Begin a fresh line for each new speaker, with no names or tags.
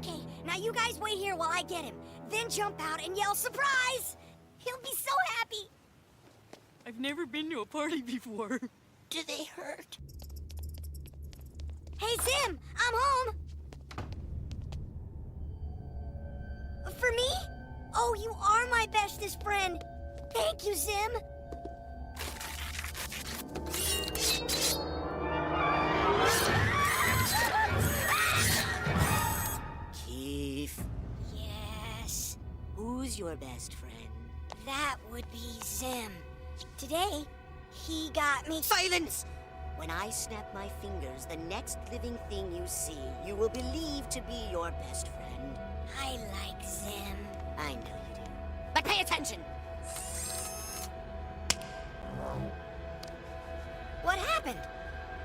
Okay, now you guys wait here while I get him. Then jump out and yell surprise! He'll be so happy!
I've never been to a party before.
Do they hurt? Hey, Zim! I'm home! For me? Oh, you are my bestest friend! Thank you, Zim!
Keith,
Yes,
who's your best friend?
that would be Zim. Today, he got me...
Silence! When I snap my fingers, the next living thing you see, you will believe to be your best friend.
I like Zim.
I know you do. But pay attention!
What happened?